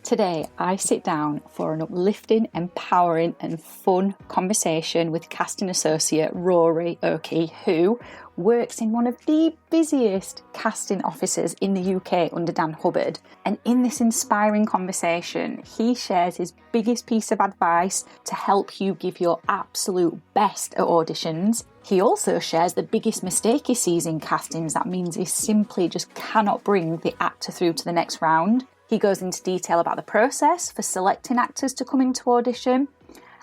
Today, I sit down for an uplifting, empowering and fun conversation with casting associate Rory Okey, who works in one of the busiest casting offices in the UK under Dan Hubbard. And in this inspiring conversation, he shares his biggest piece of advice to help you give your absolute best at auditions. He also shares the biggest mistake he sees in castings that means he simply just cannot bring the actor through to the next round. He goes into detail about the process for selecting actors to come into audition,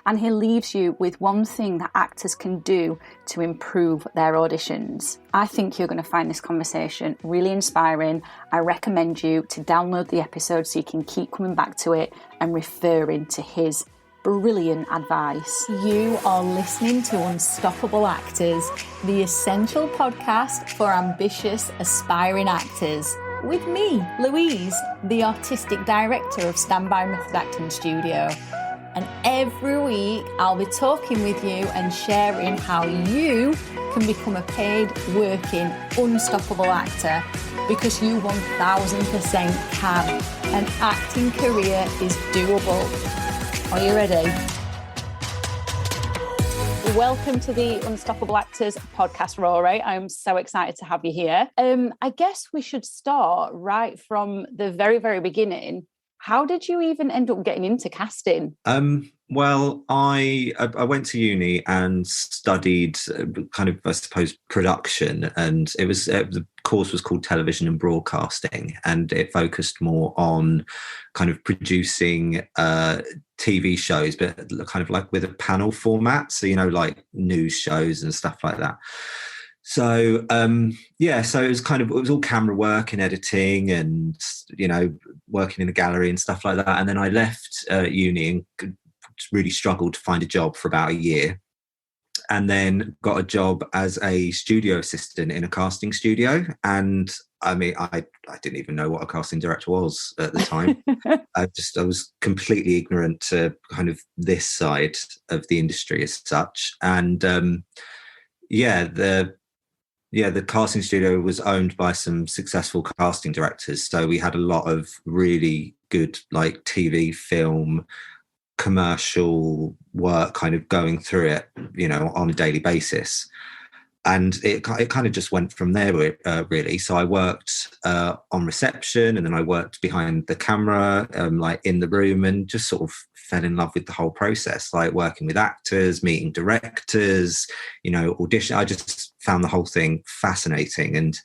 and he leaves you with one thing that actors can do to improve their auditions. I think you're going to find this conversation really inspiring. I recommend you to download the episode so you can keep coming back to it and referring to his brilliant advice. You are listening to Unstoppable Actors, the essential podcast for ambitious, aspiring actors. With me, Louise, the artistic director of Standby Method Acting Studio. And every week I'll be talking with you and sharing how you can become a paid, working, unstoppable actor, because you 1000% can. An acting career is doable. Are you ready? Welcome to the Unstoppable Actors podcast, Rory. I'm so excited to have you here. I guess we should start right from the very, very beginning. How did you even end up getting into casting? Well, I went to uni and studied kind of, I suppose, production, and it was the course was called television and broadcasting, and it focused more on kind of producing TV shows, but kind of like with a panel format. So, like news shows and stuff like that. So, so it was all camera work and editing and, working in a gallery and stuff like that. And then I left uni and really struggled to find a job for about a year, and then got a job as a studio assistant in a casting studio. And I mean, I didn't even know what a casting director was at the time. I was completely ignorant to kind of this side of the industry as such. And the casting studio was owned by some successful casting directors. So we had a lot of really good like TV, film, commercial work kind of going through it, on a daily basis. And it kind of just went from there, really. So I worked on reception, and then I worked behind the camera, like in the room, and just sort of fell in love with the whole process, like working with actors, meeting directors, audition. I just found the whole thing fascinating, and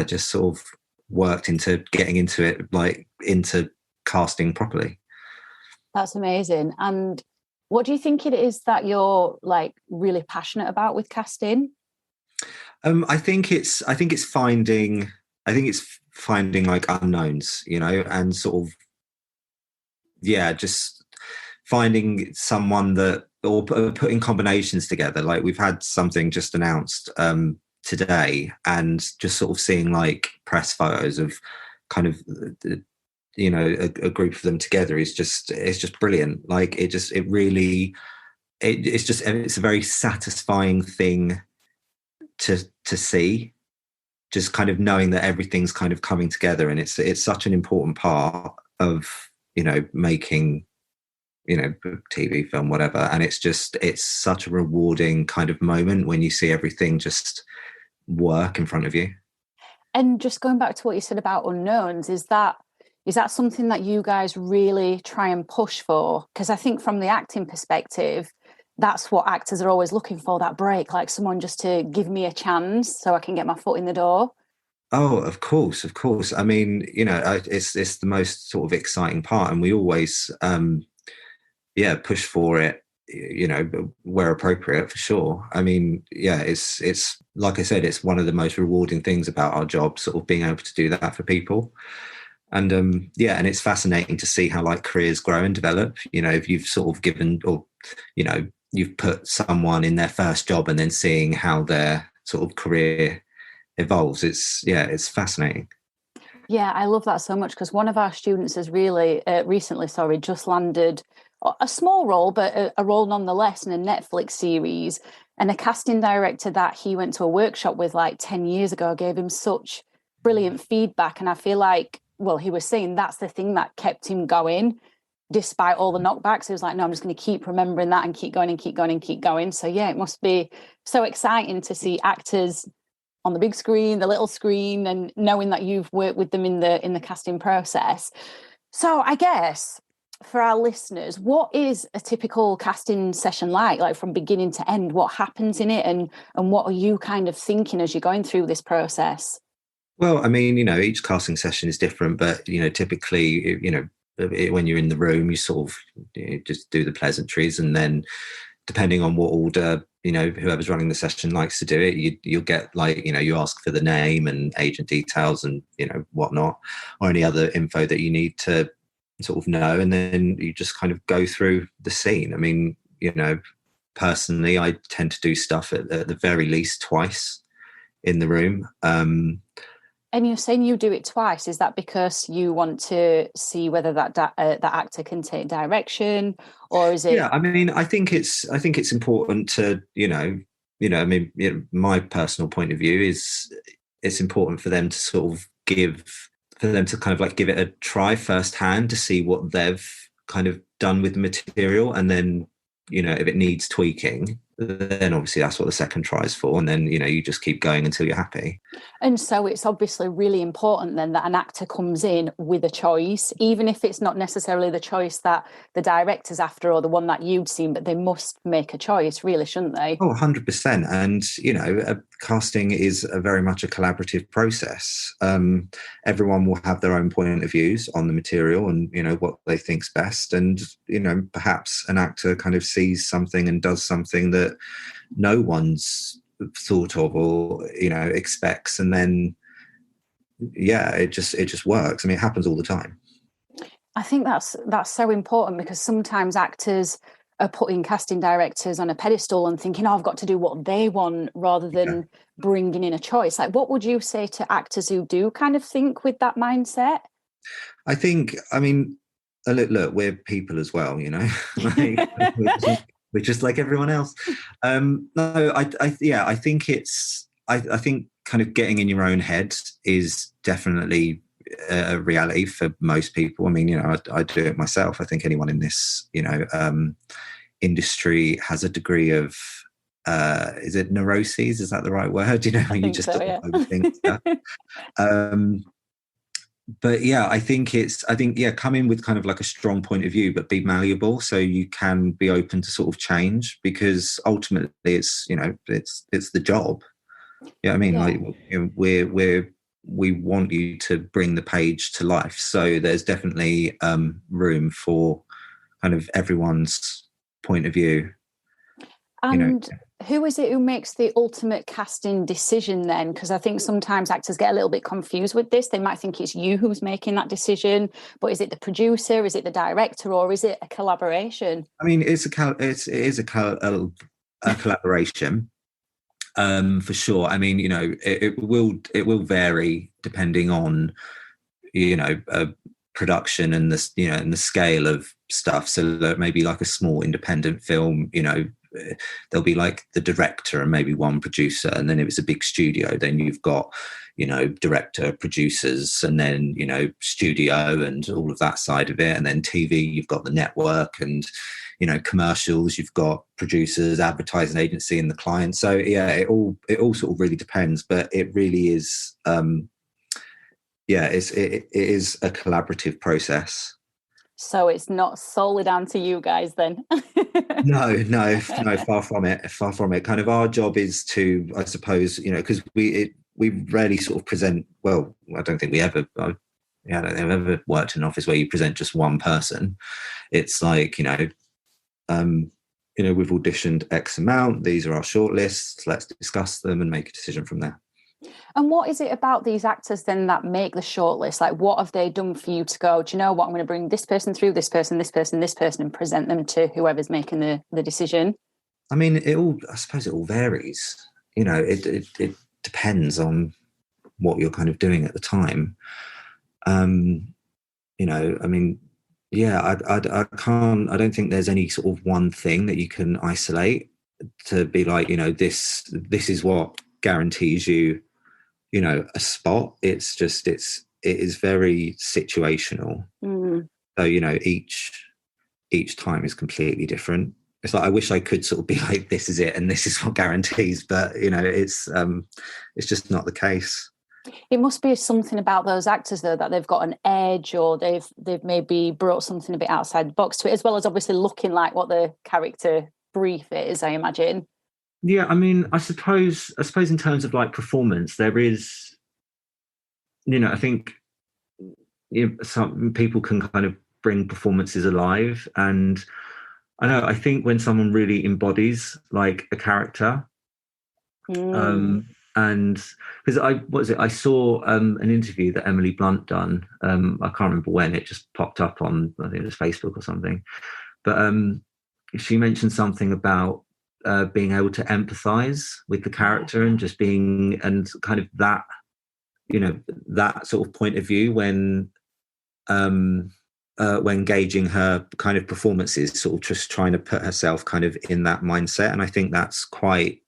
just sort of worked into getting into it, like into casting properly. That's amazing. And what do you think it is that you're like really passionate about with casting? I think it's finding like unknowns, and sort of, just finding someone that, or putting combinations together. Like we've had something just announced today, and just sort of seeing like press photos of kind of a group of them together it's just brilliant. Like it's a very satisfying thing to see, just kind of knowing that everything's kind of coming together, and it's such an important part of making TV, film, whatever. And it's such a rewarding kind of moment when you see everything just work in front of you. And just going back to what you said about unknowns, is that something that you guys really try and push for? Because I think from the acting perspective, that's what actors are always looking for, that break, like someone just to give me a chance so I can get my foot in the door. Oh, of course. I mean, it's the most sort of exciting part, and we always, push for it, where appropriate, for sure. I mean, it's like I said, it's one of the most rewarding things about our job, sort of being able to do that for people. And and it's fascinating to see how like careers grow and develop. If you've sort of given, or you've put someone in their first job and then seeing how their sort of career evolves, it's fascinating. Yeah, I love that so much, because one of our students has really recently just landed a small role, but a role nonetheless in a Netflix series. And a casting director that he went to a workshop with like 10 years ago gave him such brilliant feedback. And I feel like well, he was saying that's the thing that kept him going despite all the knockbacks. He was like, no, I'm just going to keep remembering that and keep going and keep going and keep going. So yeah, it must be so exciting to see actors on the big screen, the little screen, and knowing that you've worked with them in the casting process. So I guess for our listeners, what is a typical casting session like from beginning to end? What happens in it, and what are you kind of thinking as you're going through this process? Well, I mean, each casting session is different, but typically, when you're in the room, you sort of just do the pleasantries, and then depending on what order whoever's running the session likes to do it, you'll get you ask for the name and agent details and whatnot, or any other info that you need to sort of know, and then you just kind of go through the scene. I mean, personally, I tend to do stuff at the very least twice in the room. And you're saying you do it twice. Is that because you want to see whether that actor can take direction, or is it? Yeah, I mean, I think it's important to I mean, my personal point of view is it's important for them to sort of kind of like give it a try firsthand to see what they've kind of done with the material, and then if it needs tweaking, then obviously that's what the second try is for, and then you just keep going until you're happy. And so it's obviously really important then that an actor comes in with a choice, even if it's not necessarily the choice that the director's after or the one that you'd seen, but they must make a choice, really, shouldn't they? Oh, 100%. And casting is very much a collaborative process. Everyone will have their own point of views on the material and what they think's best, and perhaps an actor kind of sees something and does something that no one's thought of or expects, and then it just works. I mean, it happens all the time. I think that's so important, because sometimes actors are putting casting directors on a pedestal and thinking, I've got to do what they want, rather than bringing in a choice. Like, what would you say to actors who do kind of think with that mindset? I mean, look, we're people as well, we're just like everyone else. No, I think I think kind of getting in your own head is definitely a reality for most people. I mean, I do it myself. I think anyone in this, industry has a degree of, is it neuroses? Is that the right word? When you just overthink stuff. But yeah, I think come in with kind of like a strong point of view, but be malleable so you can be open to sort of change, because ultimately it's it's the job. Yeah, I mean, like we want you to bring the page to life, so there's definitely room for kind of everyone's point of view. And who is it who makes the ultimate casting decision then? Because I think sometimes actors get a little bit confused with this. They might think it's you who's making that decision, but is it the producer, is it the director, or is it a collaboration? I mean, it is a collaboration, for sure. I mean, it will vary depending on production and and the scale of stuff. So maybe like a small independent film, there'll be like the director and maybe one producer, and then if it's a big studio, then you've got director, producers, and then studio and all of that side of it, and then TV, you've got the network, and commercials, you've got producers, advertising agency, and the client. So yeah, it all sort of really depends, but it really is it is a collaborative process. So it's not solely down to you guys then? No, far from it. Kind of our job is to, I suppose, because we rarely sort of present, well, I don't think we ever, I don't think I've ever worked in an office where you present just one person. It's like, we've auditioned X amount, these are our shortlists, let's discuss them and make a decision from there. And what is it about these actors then that make the shortlist? Like, what have they done for you to go, do you know what, I'm going to bring this person through, this person, this person, this person, and present them to whoever's making the decision? I mean, I suppose it all varies. It depends on what you're kind of doing at the time. I mean, yeah, I don't think there's any sort of one thing that you can isolate to be like, this is what guarantees you, a spot. It's it is very situational. So, you know, each time is completely different. It's like, I wish I could sort of be like, this is it and this is what guarantees, but you know, it's just not the case. It must be something about those actors though, that they've got an edge, or they've maybe brought something a bit outside the box to it, as well as obviously looking like what the character brief is, I imagine. Yeah, I mean, I suppose in terms of like performance, there is, you know, I think, you know, some people can kind of bring performances alive, and I think when someone really embodies like a character, and because I saw an interview that Emily Blunt done. I can't remember when, it just popped up on, I think it was Facebook or something, but she mentioned something about being able to empathize with the character, and just being, and kind of that, you know, that sort of point of view when gauging her kind of performances, sort of just trying to put herself kind of in that mindset. And I think that's quite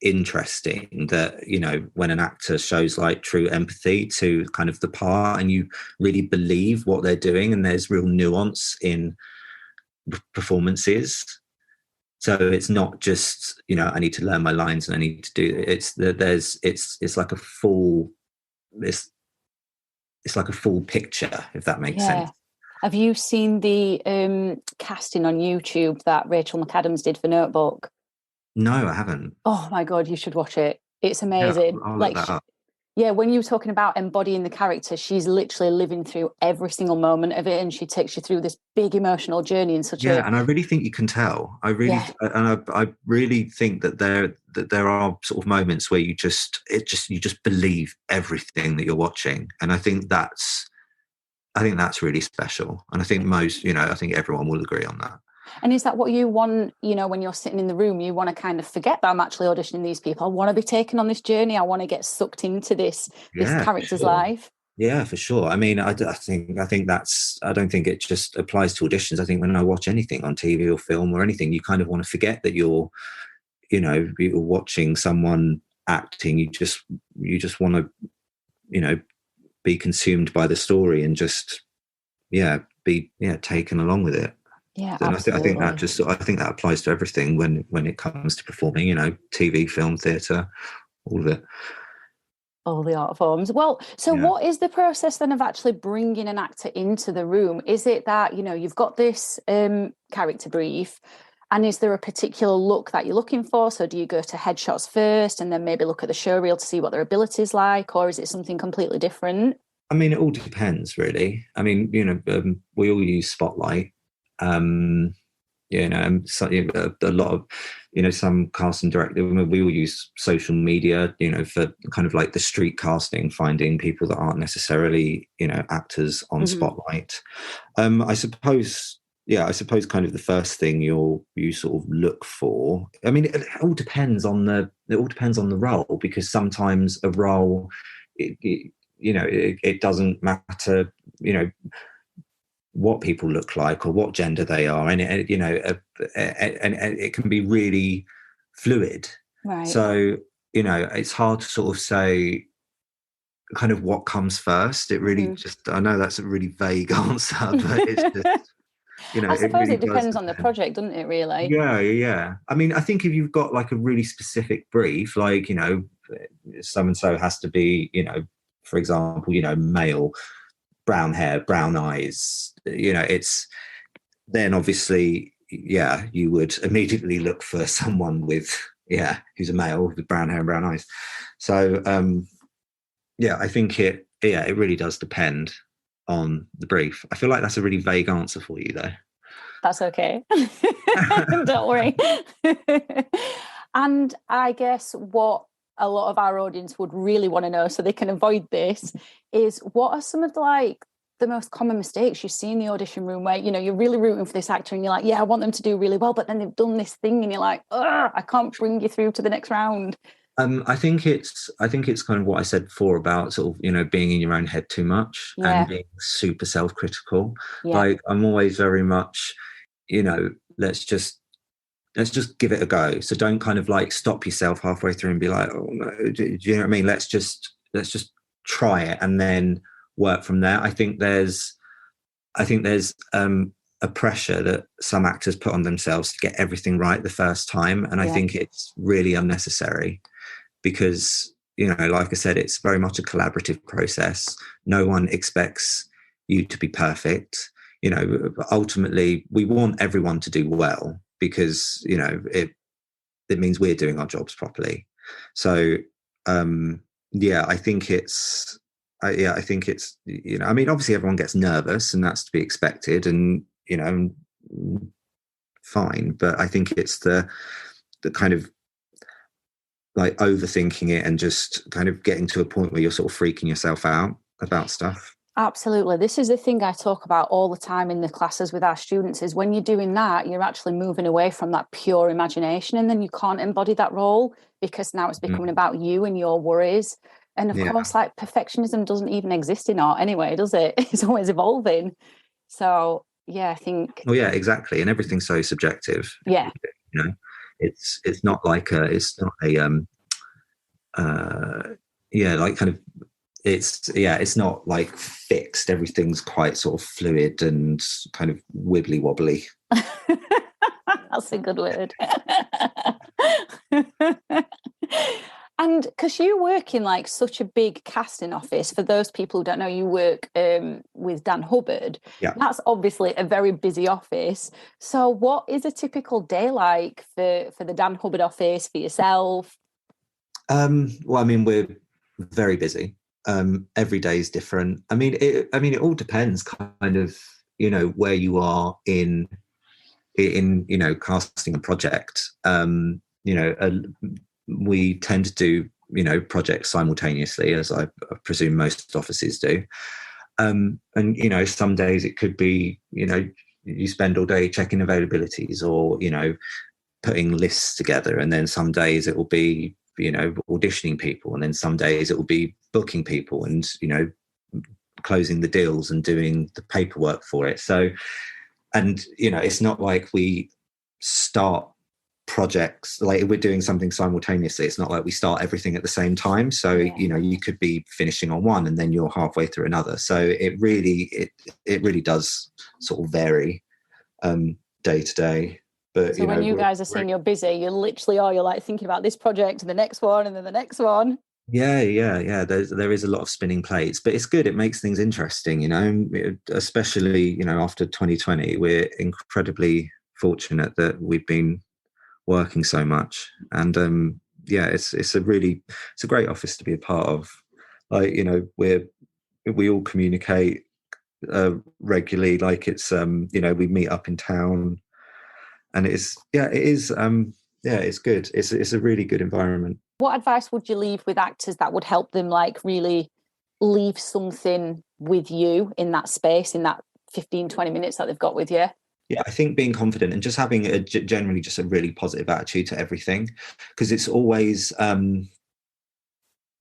interesting, that, you know, when an actor shows like true empathy to kind of the part, and you really believe what they're doing, and there's real nuance in performances. So it's not just, you know, I need to learn my lines and I need to do it. It's that it's like a full, it's like a full picture, if that makes sense. Have you seen the casting on YouTube that Rachel McAdams did for Notebook? No, I haven't. Oh my God, you should watch it. It's amazing. Yeah, I'll look that up. Yeah, when you were talking about embodying the character, she's literally living through every single moment of it, and she takes you through this big emotional journey in such and I really think you can tell. I really think that there are sort of moments where you just believe everything that you're watching, and I think that's really special. And I think I think everyone will agree on that. And is that what you want, you know, when you're sitting in the room, you want to kind of forget that I'm actually auditioning these people. I want to be taken on this journey. I want to get sucked into this character's life. Yeah, for sure. I mean, I think that's, I don't think it just applies to auditions. I think when I watch anything on TV or film or anything, you kind of want to forget that you're watching someone acting. You just want to, you know, be consumed by the story and just, be taken along with it. Yeah, and absolutely. I think that applies to everything when it comes to performing, you know, TV, film, theatre, all of it. All the art forms. Well, so what is the process then of actually bringing an actor into the room? Is it that, you know, you've got this character brief, and is there a particular look that you're looking for? So do you go to headshots first and then maybe look at the showreel to see what their ability's like, or is it something completely different? I mean, it all depends, really. I mean, you know, we all use Spotlight. So, a lot of, you know, some casting directors, we all use social media, you know, for kind of like the street casting, finding people that aren't necessarily, you know, actors on Spotlight. I suppose kind of the first thing you sort of look for. I mean, it all depends on the role, because sometimes a role, it doesn't matter, you know, what people look like or what gender they are, and it can be really fluid. Right. So, you know, it's hard to sort of say kind of what comes first. It really I know that's a really vague answer, but it's just, you know, I suppose really it depends on the project, doesn't it, really? Yeah. I mean, I think if you've got like a really specific brief, like, you know, so and so has to be, you know, for example, you know, male, brown hair, brown eyes, you know, it's then obviously, you would immediately look for someone with, who's a male with brown hair and brown eyes. So, I think it really does depend on the brief. I feel like that's a really vague answer for you, though. That's okay. Don't worry. And I guess what a lot of our audience would really want to know, so they can avoid this, is what are some of the most common mistakes you see in the audition room, where, you know, you're really rooting for this actor and you're like, I want them to do really well, but then they've done this thing and you're like, I can't bring you through to the next round. I think it's kind of what I said before about sort of, you know, being in your own head too much and being super self-critical. Like, I'm always very much, you know, let's just give it a go. So don't kind of like stop yourself halfway through and be like, oh no, do you know what I mean? Let's just try it. And then work from there. I think there's a pressure that some actors put on themselves to get everything right the first time, and I think it's really unnecessary because, like I said, it's very much a collaborative process. No one expects you to be perfect. Ultimately, we want everyone to do well because it means we're doing our jobs properly. So I think it's. I think it's, obviously everyone gets nervous and that's to be expected and, fine. But I think it's the kind of like overthinking it and just kind of getting to a point where you're sort of freaking yourself out about stuff. Absolutely. This is the thing I talk about all the time in the classes with our students is when you're doing that, you're actually moving away from that pure imagination and then you can't embody that role because now it's becoming about you and your worries. And of course, like perfectionism doesn't even exist in art anyway, does it? It's always evolving. So, I think. Well, yeah, exactly. And everything's so subjective. Yeah. It's not like it's not like fixed. Everything's quite sort of fluid and kind of wibbly wobbly. That's a good word. And because you work in like such a big casting office, for those people who don't know, you work with Dan Hubbard. Yeah. That's obviously a very busy office. So what is a typical day like for the Dan Hubbard office, for yourself? We're very busy. Every day is different. It all depends kind of, where you are in casting a project. We tend to do, projects simultaneously, as I presume most offices do. And, some days it could be, you spend all day checking availabilities or, putting lists together. And then some days it will be, auditioning people. And then some days it will be booking people and, closing the deals and doing the paperwork for it. So, and, it's not like we start projects like we're doing something simultaneously. It's not like we start everything at the same time. So you could be finishing on one and then you're halfway through another. So it really does sort of vary day to day. But so when you guys are saying you're busy, you literally are. You're like thinking about this project and the next one and then the next one. Yeah. There is a lot of spinning plates, but it's good. It makes things interesting, especially after 2020. We're incredibly fortunate that we've been working so much, and it's a great office to be a part of. Like, we all communicate regularly. Like it's we meet up in town, and it's good. It's a really good environment. What advice would you leave with actors that would help them like really leave something with you in that space, in that 15-20 minutes that they've got with you? Yeah, I think being confident and just having generally just a really positive attitude to everything, because it's always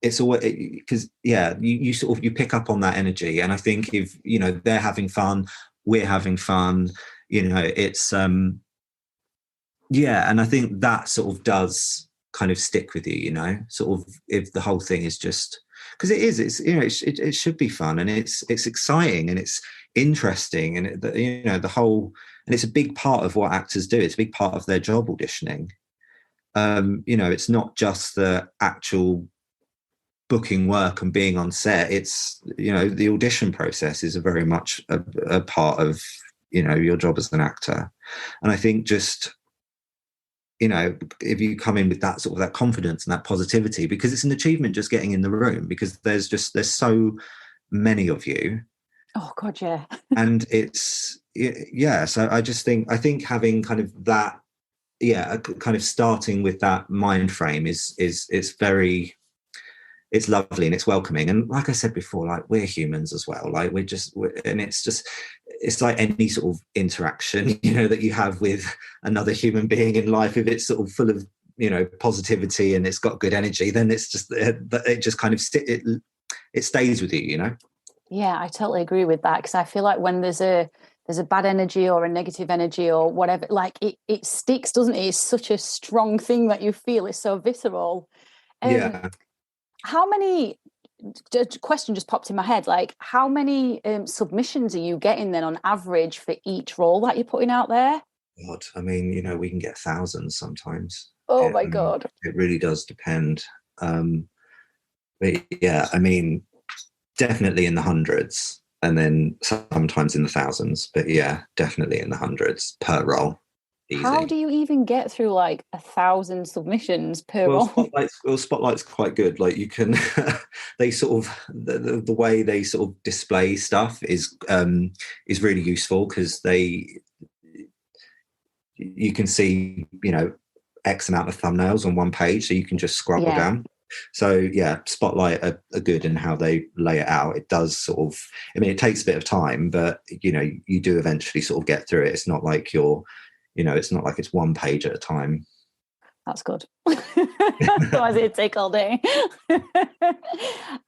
because you sort of you pick up on that energy, and I think if they're having fun, we're having fun, it's and I think that sort of does kind of stick with you, sort of if the whole thing is just because it should be fun and it's exciting and it's interesting and the whole. And it's a big part of what actors do. It's a big part of their job, auditioning. It's not just the actual booking work and being on set. It's, the audition process is a very much a part of, your job as an actor. And I think just, if you come in with that sort of that confidence and that positivity, because it's an achievement just getting in the room, because there's so many of you. Oh God, yeah. And it's so I think having kind of that kind of starting with that mind frame is very, it's lovely and it's welcoming. And like I said before, like we're humans as well, like and it's like any sort of interaction that you have with another human being in life. If it's sort of full of positivity and it's got good energy, then it's just it just kind of it stays with you. Yeah, I totally agree with that, because I feel like when there's a bad energy or a negative energy or whatever, like it sticks, doesn't it? It's such a strong thing that you feel. It's so visceral. Yeah. How many a question just popped in my head. Like, how many submissions are you getting then on average for each role that you're putting out there? God, I mean, we can get thousands sometimes. Oh my God. It really does depend. But yeah, I mean, definitely in the hundreds, and then sometimes in the thousands. But yeah, definitely in the hundreds per role. Easy. How do you even get through like 1,000 submissions per role? Spotlight's quite good. Like you can, they sort of the way they sort of display stuff is really useful because you can see X amount of thumbnails on one page, so you can just scroll down. So yeah, Spotlight are good in how they lay it out. It does sort of, I mean, it takes a bit of time, but you do eventually sort of get through it. It's not like it's not like it's one page at a time. That's good. Otherwise it'd take all day.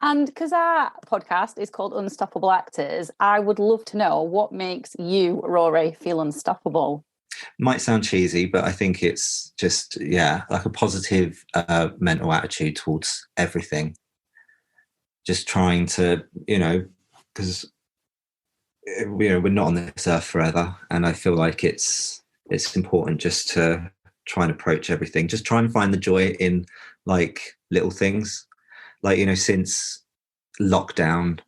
And because our podcast is called Unstoppable Actors, I would love to know what makes you, Rory, feel unstoppable. Might sound cheesy, but I think it's just, like a positive mental attitude towards everything. Just trying to, because, we're not on this earth forever. And I feel like it's important just to try and approach everything. Just try and find the joy in like little things. Like, since lockdown,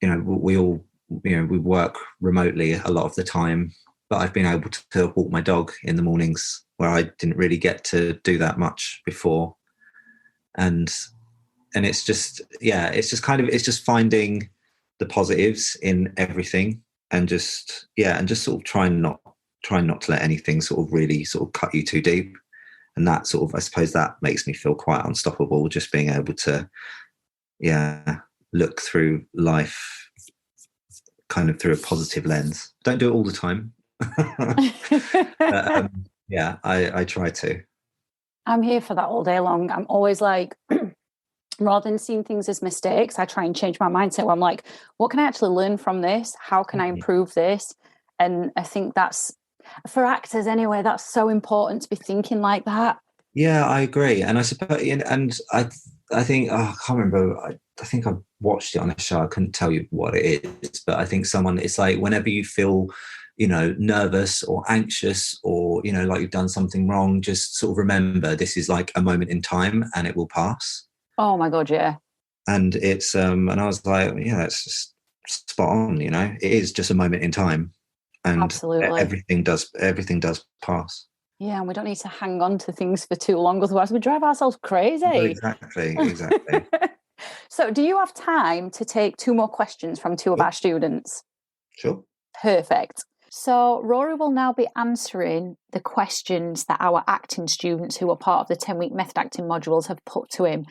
we all, we work remotely a lot of the time. But I've been able to walk my dog in the mornings where I didn't really get to do that much before. And it's just, it's just finding the positives in everything and just sort of trying not to let anything sort of really sort of cut you too deep. And that sort of, I suppose that makes me feel quite unstoppable, just being able to, look through life kind of through a positive lens. Don't do it all the time. But, I try to. I'm here for that all day long. I'm always like, rather than seeing things as mistakes, I try and change my mindset where I'm like, what can I actually learn from this? How can I improve this? And I think that's, for actors anyway, that's so important to be thinking like that. Yeah, I agree. And I suppose, and I think, I can't remember, I think I watched it on a show. I couldn't tell you what it is, but I think it's like whenever you feel nervous or anxious or, like you've done something wrong, just sort of remember this is like a moment in time and it will pass. Oh my God, yeah. And it's, and I was like, it's just spot on, it is just a moment in time. And absolutely. Everything does pass. Yeah, and we don't need to hang on to things for too long, otherwise we drive ourselves crazy. Oh, exactly. So do you have time to take 2 more questions from 2 of our students? Sure. Perfect. So Rory will now be answering the questions that our acting students who are part of the 10-week method acting modules have put to him.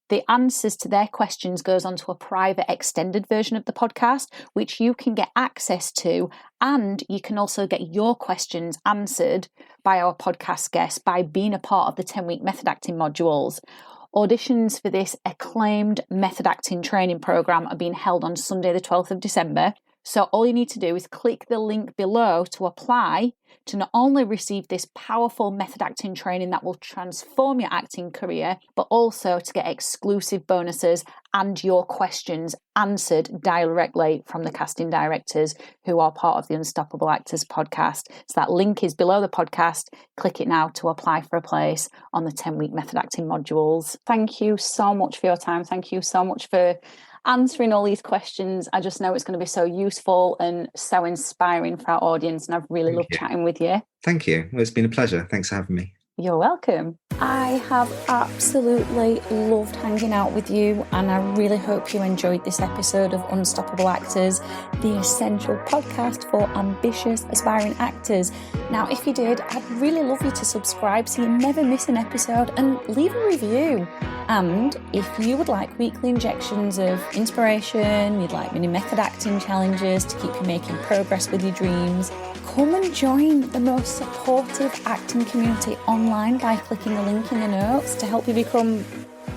The answers to their questions goes onto a private extended version of the podcast, which you can get access to, and you can also get your questions answered by our podcast guests by being a part of the 10-week method acting modules. Auditions for this acclaimed method acting training program are being held on Sunday the 12th of December. So all you need to do is click the link below to apply to not only receive this powerful method acting training that will transform your acting career, but also to get exclusive bonuses and your questions answered directly from the casting directors who are part of the Unstoppable Actors podcast. So that link is below the podcast. Click it now to apply for a place on the 10-week method acting modules. Thank you so much for your time. Thank you so much for answering all these questions. I just know it's going to be so useful and so inspiring for our audience, and I've really loved chatting with you. Thank you. Well, it's been a pleasure. Thanks for having me. You're welcome. I have absolutely loved hanging out with you, and I really hope you enjoyed this episode of Unstoppable Actors, the essential podcast for ambitious, aspiring actors. Now, if you did, I'd really love you to subscribe so you never miss an episode, and leave a review. And if you would like weekly injections of inspiration, you'd like mini method acting challenges to keep you making progress with your dreams, come and join the most supportive acting community online by clicking the link in the notes to help you become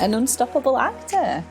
an unstoppable actor.